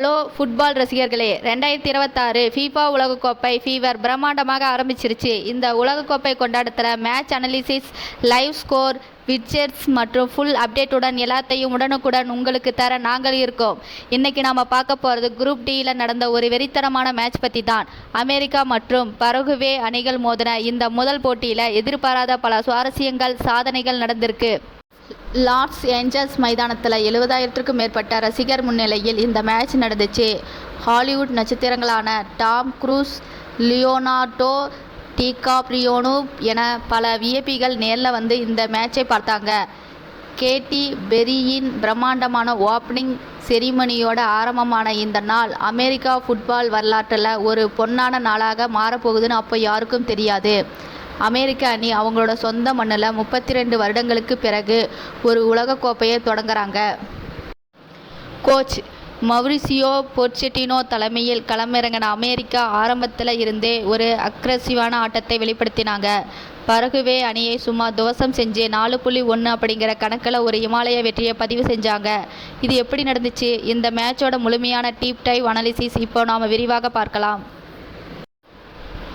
Hello football ரசிகர்களே, 2026 FIFA உலகக்கோப்பை fever பிரம்மாண்டமாக ஆரம்பிச்சிருச்சு. இந்த உலகக்கோப்பை கொண்டாட்டத்தில் match analysis, live score, widgets மற்றும் ஃபுல் அப்டேட்டுடன் எல்லாத்தையும் உடனுக்குடன் உங்களுக்கு தர நாங்கள் இருக்கோம். இன்னைக்கு நாம் பார்க்க போகிறது குரூப் டியில் நடந்த ஒரு வெறித்தனமான மேட்ச் பற்றி தான். அமெரிக்கா மற்றும் பரகுவே அணிகள் மோதின இந்த முதல் போட்டியில் எதிர்பாராத பல சுவாரஸ்யங்கள், சாதனைகள் நடந்திருக்கு. லாஸ் ஏஞ்சல்ஸ் மைதானத்தில் 70,000க்கும் மேற்பட்ட ரசிகர் முன்னிலையில் இந்த மேட்ச் நடந்துச்சு. ஹாலிவுட் நட்சத்திரங்களான டாம் குரூஸ், லியோனார்டோ டிகாப்ரியோனு என பல விஐபிகள் நேரில் வந்து இந்த மேட்சை பார்த்தாங்க. கேட்டி பெரியின் பிரம்மாண்டமான ஓப்பனிங் செரிமனியோட ஆரம்பமான இந்த நாள் அமெரிக்கா ஃபுட்பால் வரலாற்றில் ஒரு பொன்னான நாளாக மாறப்போகுதுன்னு அப்போ யாருக்கும் தெரியாது. அமெரிக்க அணி அவங்களோட சொந்த மண்ணில் 32 வருடங்களுக்கு பிறகு ஒரு உலகக்கோப்பையை தொடங்குறாங்க. கோச் மௌரிசியோ பொச்செட்டினோ தலைமையில் களமிறங்கின அமெரிக்கா ஆரம்பத்தில் இருந்தே ஒரு அக்ரெசிவான ஆட்டத்தை வெளிப்படுத்தினாங்க. பரகுவே அணியை சும்மா துவசம் செஞ்சு 4.1 அப்படிங்கிற கணக்கில் ஒரு இமாலய வெற்றியை பதிவு செஞ்சாங்க. இது எப்படி நடந்துச்சு? இந்த மேட்சோட முழுமையான டீப் டைவ் அனாலிசிஸ் இப்போ நாம் விரிவாக பார்க்கலாம்.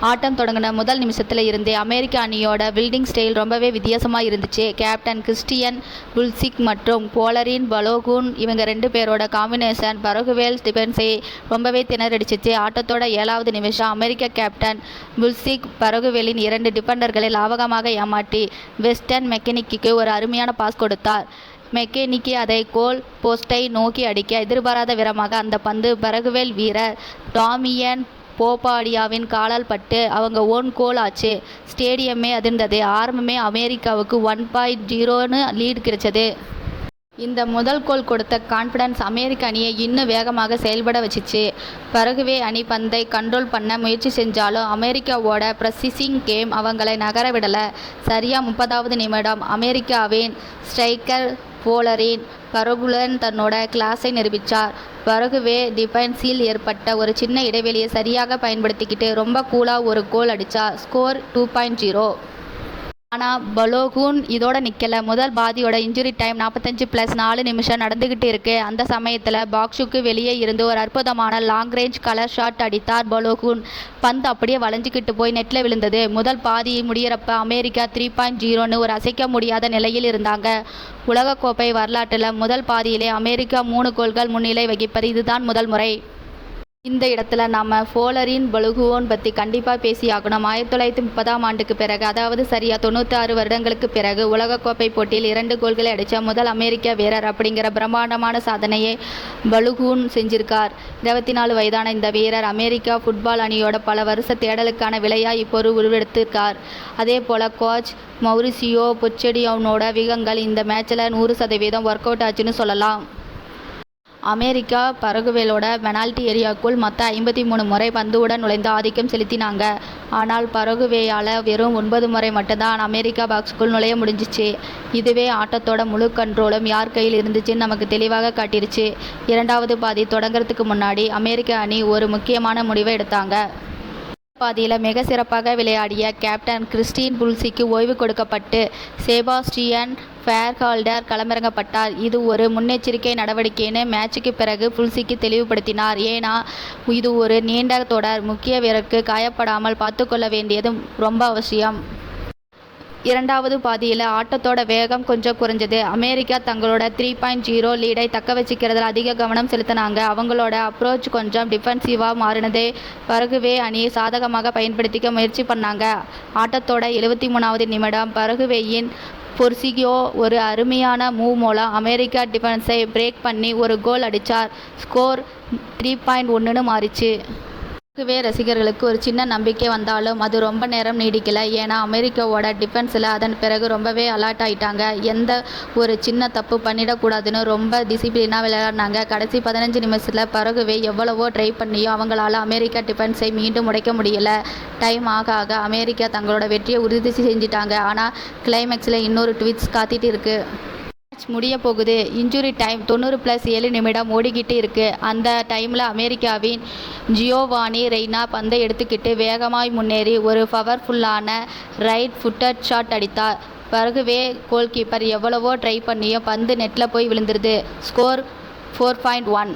ஆட்டம் தொடங்கின முதல் நிமிஷத்தில் இருந்தே அமெரிக்க அணியோட பில்டிங் ஸ்டைல் ரொம்பவே வித்தியாசமாக இருந்துச்சு. கேப்டன் கிறிஸ்டியன் புல்சிக் மற்றும் போலரின் பலோகுன் இவங்க 2 பேரோட காம்பினேஷன் பரகுவேல் டிஃபென்ஸை ரொம்பவே திணறடிச்சிச்சு. ஆட்டத்தோட 7வது நிமிஷம் அமெரிக்க கேப்டன் புல்சிக் பரகுவேலின் 2 டிஃபெண்டர்களை லாவகமாக ஏமாற்றி வெஸ்டன் மெக்கனிக்கு ஒரு அருமையான பாஸ் கொடுத்தார். மெக்கனிக்கி அதை கோல் போஸ்டை நோக்கி அடிக்க எதிர்பாராத விதமாக அந்த பந்து பரகுவேல் வீரர் டாமியன் போபாடியாவின் காலால் பட்டு அவங்க ஓன் கோல் ஆச்சு. ஸ்டேடியமே அதிர்ந்தது. ஆரம்பமே அமெரிக்காவுக்கு 1.0ன்னு லீடு கிடைச்சது. இந்த முதல் கோல் கொடுத்த கான்ஃபிடன்ஸ் அமெரிக்க அணியை இன்னும் வேகமாக செயல்பட வச்சிச்சு. பரகுவே அணி பந்தை கண்ட்ரோல் பண்ண முயற்சி செஞ்சாலும் அமெரிக்காவோட ப்ரெசிசிங் கேம் அவங்களை நகர விடலை. சரியா 30வது நிமிடம் அமெரிக்காவின் ஸ்ட்ரைக்கர் போலரின் பரகுலன் தன்னோட கிளாஸை நிரூபித்தார். பரகுவே டிஃபென்ஸில் ஏற்பட்ட ஒரு சின்ன இடைவெளியை சரியாக பயன்படுத்திக்கிட்டு ரொம்ப கூலாக ஒரு கோல் அடித்தார். ஸ்கோர் 2.0. ஆனால் பலோகுன் இதோட நிற்கல. முதல் பாதியோட இன்ஜுரி டைம் 45+4 நிமிஷம் நடந்துக்கிட்டு இருக்கு. அந்த சமயத்தில் பாக்ஸுக்கு வெளியே இருந்து ஒரு அற்புதமான லாங் ரேஞ்ச் கலர் ஷாட் அடித்தார் பலோகுன். பந்து அப்படியே வளைஞ்சிக்கிட்டு போய் நெட்டில் விழுந்தது. முதல் பாதி முடிகிறப்ப அமெரிக்கா 3.0ன்னு ஒரு அசைக்க முடியாத நிலையில் இருந்தாங்க. உலகக்கோப்பை வரலாற்றில் முதல் பாதியிலே அமெரிக்கா 3 கோல்கள் முன்னிலை வகிப்பது இதுதான் முதல் முறை. இந்த இடத்துல நம்ம போலரின் பலுகுவோன் பற்றி கண்டிப்பாக பேசியாகணும். 1930ஆம் ஆண்டுக்கு பிறகு, அதாவது சரியா 96 வருடங்களுக்கு பிறகு உலகக்கோப்பை போட்டியில் 2 கோல்களை அடித்த முதல் அமெரிக்க வீரர் அப்படிங்கிற பிரம்மாண்டமான சாதனையை பலுகுன் செஞ்சிருக்கார். 24 வயதான இந்த வீரர் அமெரிக்கா ஃபுட்பால் அணியோட பல வருஷ தேடலுக்கான விலையாக இப்போது உருவெடுத்திருக்கார். அதே போல் கோச் மௌரிசியோ பொச்செட்டினோட விகங்கள் இந்த மேட்சில் 100% ஒர்க் அவுட் ஆச்சுன்னு சொல்லலாம். அமெரிக்கா பரகுவேலோட பெனால்டி ஏரியாவுக்குள் மொத்தம் 53 முறை பந்துவுடன் நுழைந்து ஆதிக்கம் செலுத்தினாங்க. ஆனால் பரகுவேயால் வெறும் 9 முறை மட்டும்தான் அமெரிக்கா பாக்ஸுக்குள் நுழைய முடிஞ்சிச்சு. இதுவே ஆட்டத்தோட முழு கண்ட்ரோலும் யார் கையில் இருந்துச்சுன்னு நமக்கு தெளிவாக காட்டிருச்சு. 2வது பாதி தொடங்கிறதுக்கு முன்னாடி அமெரிக்க அணி ஒரு முக்கியமான முடிவை எடுத்தாங்க. பாதியில் மிக சிறப்பாக விளையாடிய கேப்டன் கிறிஸ்டியன் புல்சிக்கு ஓய்வு கொடுக்கப்பட்டு செபாஸ்டியன் ஃபேர்ஹால்டர் களமிறங்கப்பட்டார். இது ஒரு முன்னெச்சரிக்கை நடவடிக்கைன்னு மேட்சுக்கு பிறகு புல்சிக்கு தெளிவுபடுத்தினார். ஏன்னா இது ஒரு நீண்ட தொடர். முக்கிய வீரருக்கு காயப்படாமல் பார்த்துக்கொள்ள வேண்டியது ரொம்ப அவசியம். 2வது பாதியில் ஆட்டத்தோட வேகம் கொஞ்சம் குறைஞ்சது. அமெரிக்கா தங்களோட 3.0 லீடை தக்க வச்சுக்கிறதுல அதிக கவனம் செலுத்தினாங்க. அவங்களோட அப்ரோச் கொஞ்சம் டிஃபென்சிவாக மாறினதே பரகுவே அணியை சாதகமாக பயன்படுத்திக்க முயற்சி பண்ணாங்க. ஆட்டத்தோட 73வது நிமிடம் பரகுவேயின் பொர்சிகியோ ஒரு அருமையான மூவ் மூலம் அமெரிக்கா டிஃபென்ஸை பிரேக் பண்ணி ஒரு கோல் அடித்தார். ஸ்கோர் 3.1ன்னு மாறிச்சு. பரகுவே ரசிகர்களுக்கு ஒரு சின்ன நம்பிக்கை வந்தாலும் அது ரொம்ப நேரம் நீடிக்கல. ஏன்னா அமெரிக்காவோட டிஃபென்ஸில் அதன் பிறகு ரொம்பவே அலர்ட் ஆகிட்டாங்க. எந்த ஒரு சின்ன தப்பு பண்ணிடக்கூடாதுன்னு ரொம்ப டிசிப்ளினாக விளையாடினாங்க. கடைசி 15 நிமிஷத்தில் பரகுவே எவ்வளவோ ட்ரை பண்ணியும் அவங்களால அமெரிக்கா டிஃபென்ஸை மீண்டும் உடைக்க முடியல. டைம் ஆக ஆக அமெரிக்கா தங்களோட வெற்றியை உறுதி செஞ்சிட்டாங்க. ஆனால் கிளைமேக்ஸில் இன்னொரு ட்விஸ்ட் காத்திட்டு இருக்கு. மேட்ச் முடிய போகுது. இன்ஜுரி டைம் 90+7 நிமிடம் ஓடிக்கிட்டு இருக்கு. அந்த டைமில் அமெரிக்காவின் ஜியோவானி ரெய்னா பந்தை எடுத்துக்கிட்டு வேகமாய் முன்னேறி ஒரு பவர்ஃபுல்லான ரைட் ஃபுட்டட் ஷாட் அடித்தார். பரகுவே கோல்கீப்பர் எவ்வளவோ ட்ரை பண்ணியும் பந்து நெட்டில் போய் விழுந்துருது. ஸ்கோர் 4.1.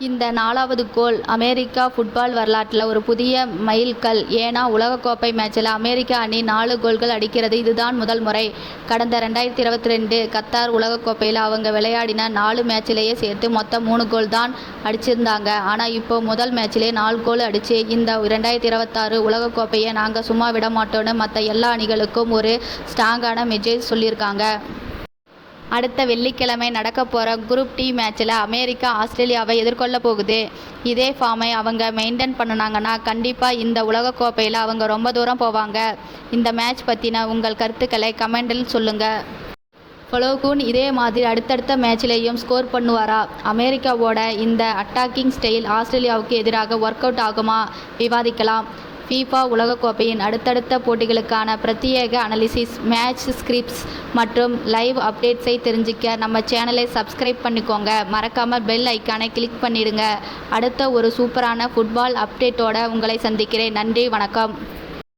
இந்த 4வது கோல் அமெரிக்கா ஃபுட்பால் வரலாற்றில் ஒரு புதிய மைல்கல். ஏன்னா உலகக்கோப்பை மேட்சில் அமெரிக்க அணி 4 கோல்கள் அடிக்கிறது இதுதான் முதல் முறை. கடந்த 2022 கத்தார் உலகக்கோப்பையில் அவங்க விளையாடின 4 மேட்சிலேயே சேர்த்து மொத்தம் 3 கோல் தான் அடிச்சிருந்தாங்க. ஆனால் இப்போ முதல் மேட்சிலே 4 கோல் அடித்து இந்த 2026 உலகக்கோப்பையை நாங்கள் சும்மா விட மாட்டோன்னு மற்ற எல்லா அணிகளுக்கும் ஒரு ஸ்ட்ராங்கான மெசேஜ் சொல்லியிருக்காங்க. அடுத்த வெள்ளிக்கிழமை நடக்க போகிற குரூப் டி மேட்ச்சில் அமெரிக்கா ஆஸ்திரேலியாவை எதிர்கொள்ள போகுது. இதே ஃபார்மை அவங்க மெயின்டைன் பண்ணினாங்கன்னா கண்டிப்பாக இந்த உலகக்கோப்பையில் அவங்க ரொம்ப தூரம் போவாங்க. இந்த மேட்ச் பற்றின உங்கள் கருத்துக்களை கமெண்டில் சொல்லுங்கள். பலோகுன் இதே மாதிரி அடுத்தடுத்த மேட்ச்லேயும் ஸ்கோர் பண்ணுவாரா? அமெரிக்காவோட இந்த அட்டாக்கிங் ஸ்டைல் ஆஸ்திரேலியாவுக்கு எதிராக ஒர்க் அவுட் ஆகுமா? விவாதிக்கலாம். ஃபீஃபா உலகக்கோப்பையின் அடுத்தடுத்த போட்டிகளுக்கான பிரத்யேக அனாலிசிஸ், மேட்ச் ஸ்கிரிப்ட்ஸ் மற்றும் லைவ் அப்டேட்ஸை தெரிஞ்சுக்க நம்ம சேனலை சப்ஸ்கிரைப் பண்ணிக்கோங்க. மறக்காமல் பெல் ஐக்கானை கிளிக் பண்ணிடுங்க. அடுத்த ஒரு சூப்பரான ஃபுட்பால் அப்டேட்டோட உங்களை சந்திக்கிறேன். நன்றி, வணக்கம்.